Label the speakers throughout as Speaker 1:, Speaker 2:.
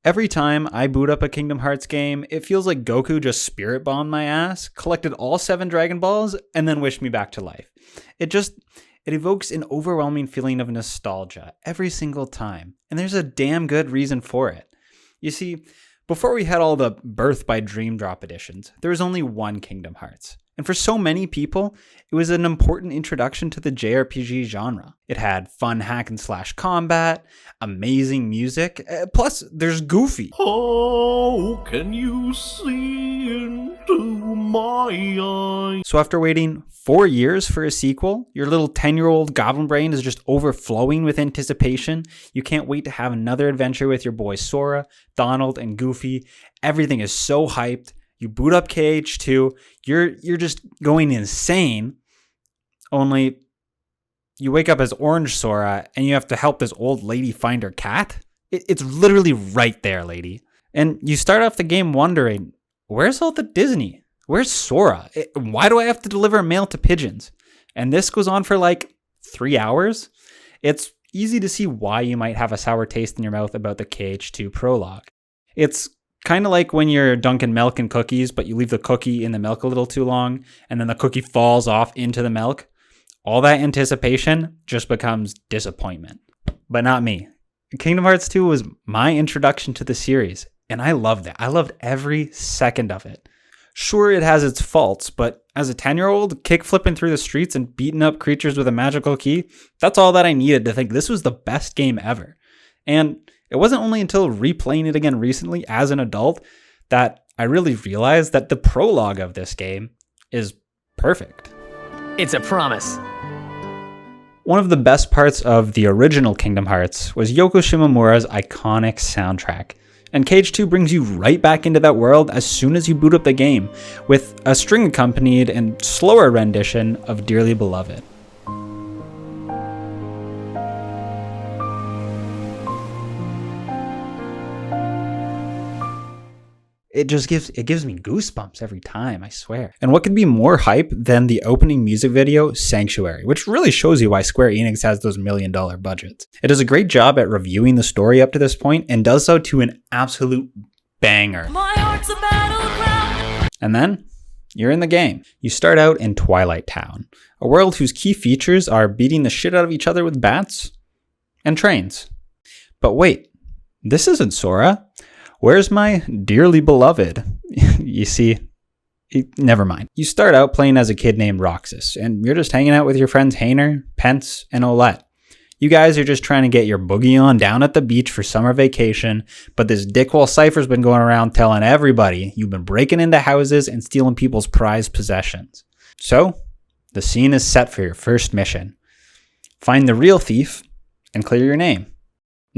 Speaker 1: Every time I boot up a Kingdom Hearts game, it feels like Goku just spirit bombed my ass, collected all 7 Dragon Balls, and then wished me back to life. It evokes an overwhelming feeling of nostalgia every single time, and there's a damn good reason for it. You see, before we had all the Birth by Dream Drop editions, there was only one Kingdom Hearts. And for so many people, it was an important introduction to the JRPG genre. It had fun hack and slash combat, amazing music, plus there's Goofy.
Speaker 2: How can you see into my eyes?
Speaker 1: So after waiting 4 years for a sequel, your little 10-year-old goblin brain is just overflowing with anticipation. You can't wait to have another adventure with your boys Sora, Donald, and Goofy. Everything is so hyped. You boot up KH2, you're just going insane, only you wake up as Orange Sora and you have to help this old lady find her cat. It's literally right there, lady. And you start off the game wondering, where's all the Disney? Where's Sora? Why do I have to deliver mail to pigeons? And this goes on for like 3 hours. It's easy to see why you might have a sour taste in your mouth about the KH2 prologue. It's kind of like when you're dunking milk in cookies, but you leave the cookie in the milk a little too long, and then the cookie falls off into the milk. All that anticipation just becomes disappointment. But not me. Kingdom Hearts 2 was my introduction to the series, and I loved it. I loved every second of it. Sure, it has its faults, but as a 10-year-old, kick-flipping through the streets and beating up creatures with a magical key, that's all that I needed to think this was the best game ever. And it wasn't only until replaying it again recently as an adult that I really realized that the prologue of this game is perfect.
Speaker 3: It's a promise.
Speaker 1: One of the best parts of the original Kingdom Hearts was Yoko Shimomura's iconic soundtrack. And KH2 brings you right back into that world as soon as you boot up the game, with a string accompanied and slower rendition of Dearly Beloved. It gives me goosebumps every time, I swear. And what could be more hype than the opening music video, Sanctuary, which really shows you why Square Enix has those $1 million budgets. It does a great job at reviewing the story up to this point and does so to an absolute banger.
Speaker 4: My heart's a battleground.
Speaker 1: And then you're in the game. You start out in Twilight Town, a world whose key features are beating the shit out of each other with bats and trains. But wait, this isn't Sora. Where's my dearly beloved? You see, never mind. You start out playing as a kid named Roxas, and you're just hanging out with your friends Hainer, Pence, and Olette. You guys are just trying to get your boogie on down at the beach for summer vacation, but this dickwall Cypher's been going around telling everybody you've been breaking into houses and stealing people's prized possessions. So, the scene is set for your first mission. Find the real thief and clear your name.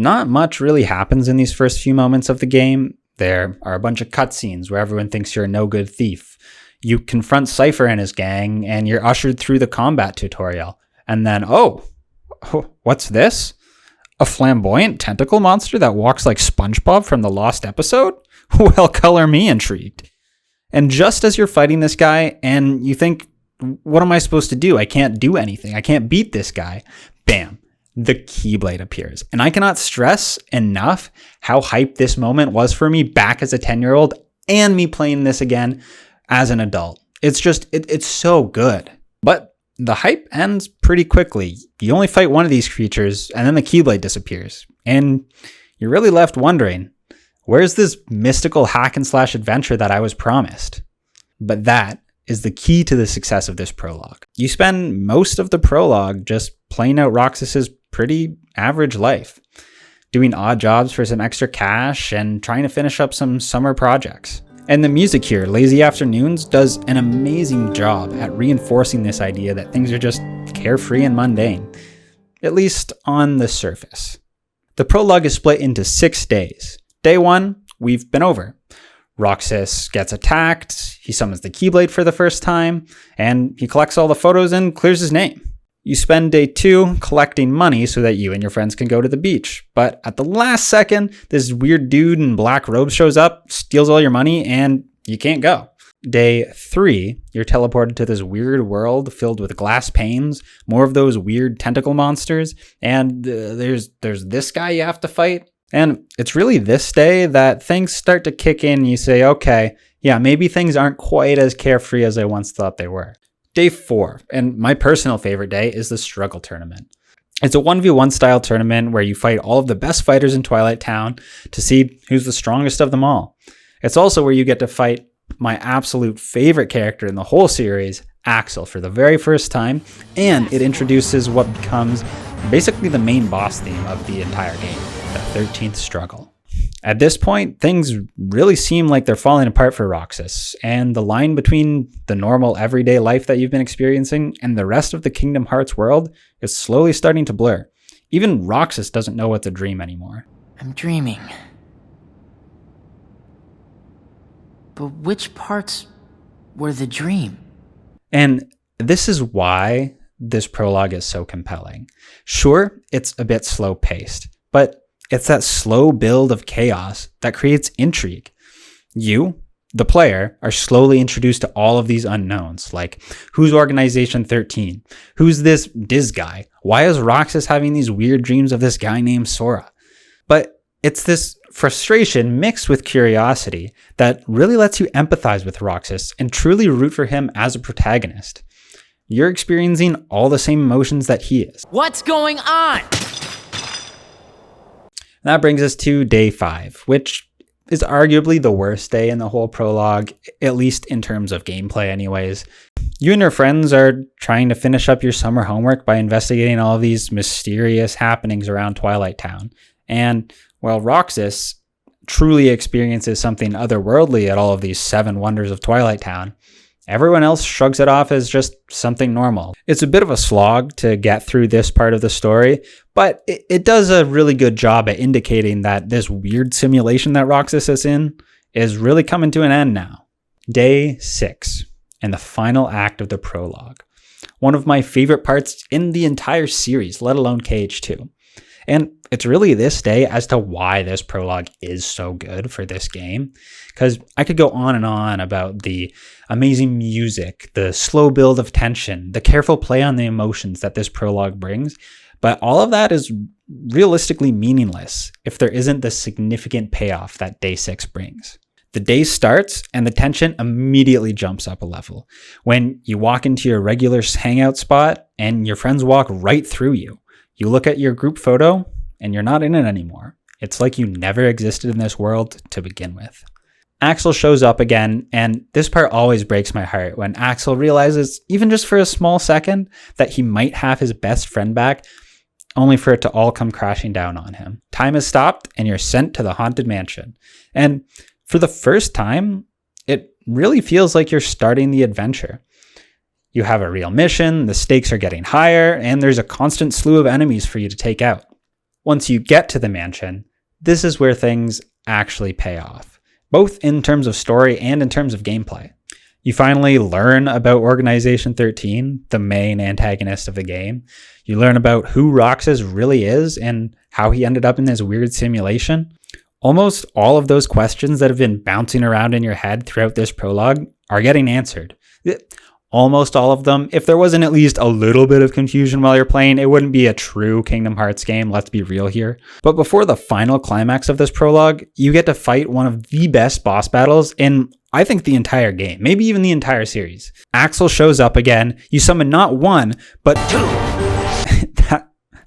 Speaker 1: Not much really happens in these first few moments of the game. There are a bunch of cutscenes where everyone thinks you're a no-good thief. You confront Cypher and his gang, and you're ushered through the combat tutorial. And then, oh, what's this? A flamboyant tentacle monster that walks like SpongeBob from the Lost episode? Well, color me intrigued. And just as you're fighting this guy, and you think, what am I supposed to do? I can't do anything. I can't beat this guy. Bam. The Keyblade appears. And I cannot stress enough how hyped this moment was for me back as a 10-year-old and me playing this again as an adult. It's just, it's so good. But the hype ends pretty quickly. You only fight one of these creatures and then the Keyblade disappears. And you're really left wondering, where's this mystical hack and slash adventure that I was promised? But that is the key to the success of this prologue. You spend most of the prologue just playing out Roxas's pretty average life, doing odd jobs for some extra cash and trying to finish up some summer projects. And the music here, Lazy Afternoons, does an amazing job at reinforcing this idea that things are just carefree and mundane, at least on the surface. The prologue is split into 6 days. Day 1, we've been over. Roxas gets attacked, he summons the Keyblade for the first time, and he collects all the photos and clears his name. You spend day 2 collecting money so that you and your friends can go to the beach. But at the last second, this weird dude in black robes shows up, steals all your money, and you can't go. Day 3, you're teleported to this weird world filled with glass panes, more of those weird tentacle monsters, and there's this guy you have to fight. And it's really this day that things start to kick in. You say, okay, yeah, maybe things aren't quite as carefree as I once thought they were. Day 4, and my personal favorite day, is the Struggle Tournament. It's a 1v1 style tournament where you fight all of the best fighters in Twilight Town to see who's the strongest of them all. It's also where you get to fight my absolute favorite character in the whole series, Axel, for the very first time, and it introduces what becomes basically the main boss theme of the entire game, the 13th struggle. At this point, things really seem like they're falling apart for Roxas, and the line between the normal everyday life that you've been experiencing and the rest of the Kingdom Hearts world is slowly starting to blur. Even Roxas doesn't know what's a dream anymore.
Speaker 5: I'm dreaming. But which parts were the dream?
Speaker 1: And this is why this prologue is so compelling. Sure, it's a bit slow paced, but it's that slow build of chaos that creates intrigue. You, the player, are slowly introduced to all of these unknowns, like who's Organization 13? Who's this Diz guy? Why is Roxas having these weird dreams of this guy named Sora? But it's this frustration mixed with curiosity that really lets you empathize with Roxas and truly root for him as a protagonist. You're experiencing all the same emotions that he is.
Speaker 5: What's going on?
Speaker 1: That brings us to day 5, which is arguably the worst day in the whole prologue, at least in terms of gameplay anyways. You and your friends are trying to finish up your summer homework by investigating all of these mysterious happenings around Twilight Town. And while Roxas truly experiences something otherworldly at all of these 7 wonders of Twilight Town, everyone else shrugs it off as just something normal. It's a bit of a slog to get through this part of the story, but it does a really good job at indicating that this weird simulation that Roxas is in is really coming to an end now. Day 6, and the final act of the prologue. One of my favorite parts in the entire series, let alone KH2. And it's really this day as to why this prologue is so good for this game. Because I could go on and on about the amazing music, the slow build of tension, the careful play on the emotions that this prologue brings. But all of that is realistically meaningless if there isn't the significant payoff that day 6 brings. The day starts and the tension immediately jumps up a level. When you walk into your regular hangout spot and your friends walk right through you. You look at your group photo and you're not in it anymore. It's like you never existed in this world to begin with. Axel shows up again, and this part always breaks my heart when Axel realizes, even just for a small second, that he might have his best friend back, only for it to all come crashing down on him. Time has stopped and you're sent to the Haunted Mansion. And for the first time, it really feels like you're starting the adventure. You have a real mission, the stakes are getting higher, and there's a constant slew of enemies for you to take out. Once you get to the mansion, this is where things actually pay off, both in terms of story and in terms of gameplay. You finally learn about Organization 13, the main antagonist of the game. You learn about who Roxas really is and how he ended up in this weird simulation. Almost all of those questions that have been bouncing around in your head throughout this prologue are getting answered. Almost all of them. If there wasn't at least a little bit of confusion while you're playing, it wouldn't be a true Kingdom Hearts game, let's be real here. But before the final climax of this prologue, you get to fight one of the best boss battles in, I think, the entire game, maybe even the entire series. Axel shows up again, you summon not one, but two.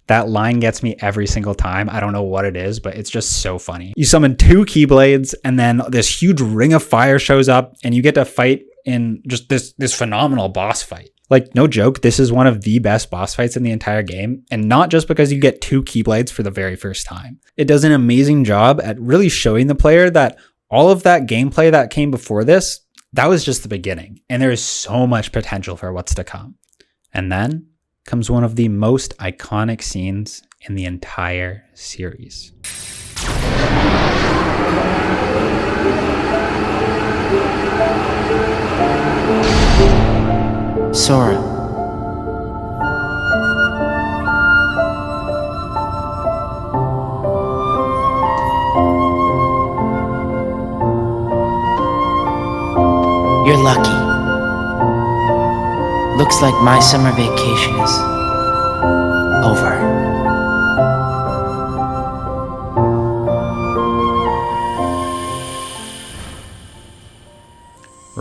Speaker 1: That line gets me every single time. I don't know what it is, but it's just so funny. You summon 2 Keyblades, and then this huge ring of fire shows up, and you get to fight in just this phenomenal boss fight. Like, no joke, this is one of the best boss fights in the entire game, and not just because you get 2 Keyblades for the very first time. It does an amazing job at really showing the player that all of that gameplay that came before this, that was just the beginning, and there is so much potential for what's to come. And then comes one of the most iconic scenes in the entire series.
Speaker 5: Sora. You're lucky. Looks like my summer vacation is over.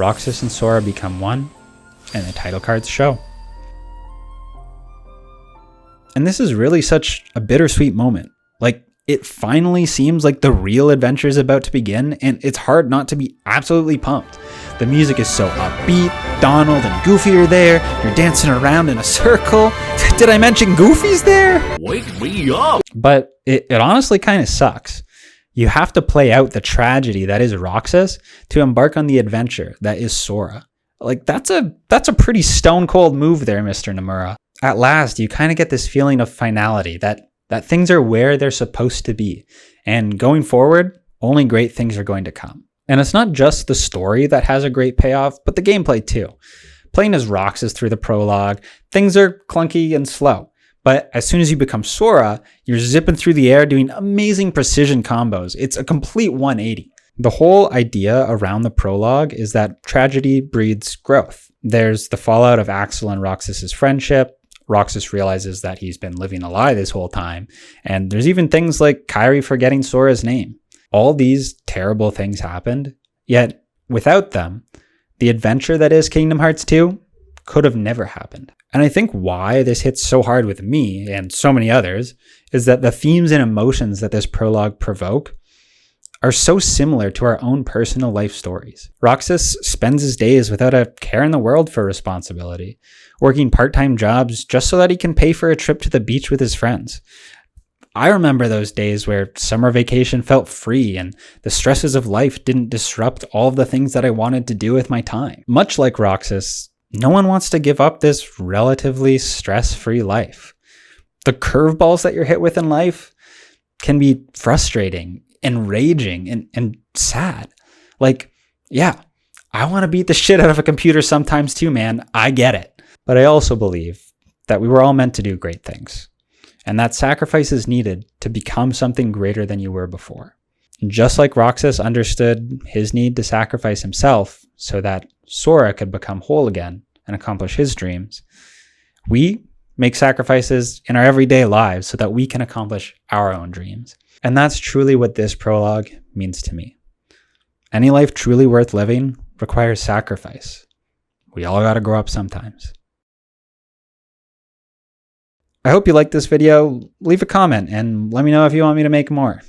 Speaker 1: Roxas and Sora become one, and the title cards show. And this is really such a bittersweet moment. Like, it finally seems like the real adventure is about to begin, and it's hard not to be absolutely pumped. The music is so upbeat, Donald and Goofy are there, you're dancing around in a circle. Did I mention Goofy's there?
Speaker 2: Wake me up!
Speaker 1: But it honestly kind of sucks. You have to play out the tragedy that is Roxas to embark on the adventure that is Sora. Like, that's a pretty stone cold move there, Mr. Nomura. At last, you kind of get this feeling of finality, that things are where they're supposed to be. And going forward, only great things are going to come. And it's not just the story that has a great payoff, but the gameplay too. Playing as Roxas through the prologue, things are clunky and slow. But as soon as you become Sora, you're zipping through the air doing amazing precision combos. It's a complete 180. The whole idea around the prologue is that tragedy breeds growth. There's the fallout of Axel and Roxas's friendship. Roxas realizes that he's been living a lie this whole time. And there's even things like Kairi forgetting Sora's name. All these terrible things happened, yet without them, the adventure that is Kingdom Hearts 2 could have never happened. And I think why this hits so hard with me and so many others is that the themes and emotions that this prologue provoke are so similar to our own personal life stories. Roxas spends his days without a care in the world for responsibility, working part-time jobs just so that he can pay for a trip to the beach with his friends. I remember those days where summer vacation felt free and the stresses of life didn't disrupt all of the things that I wanted to do with my time. Much like Roxas, no one wants to give up this relatively stress-free life. The curveballs that you're hit with in life can be frustrating, enraging, and sad. Like, yeah, I want to beat the shit out of a computer sometimes too, man. I get it. But I also believe that we were all meant to do great things, and that sacrifice is needed to become something greater than you were before. And just like Roxas understood his need to sacrifice himself so that Sora could become whole again and accomplish his dreams, we make sacrifices in our everyday lives so that we can accomplish our own dreams. And that's truly what this prologue means to me. Any life truly worth living requires sacrifice. We all gotta grow up sometimes. I hope you liked this video. Leave a comment and let me know if you want me to make more.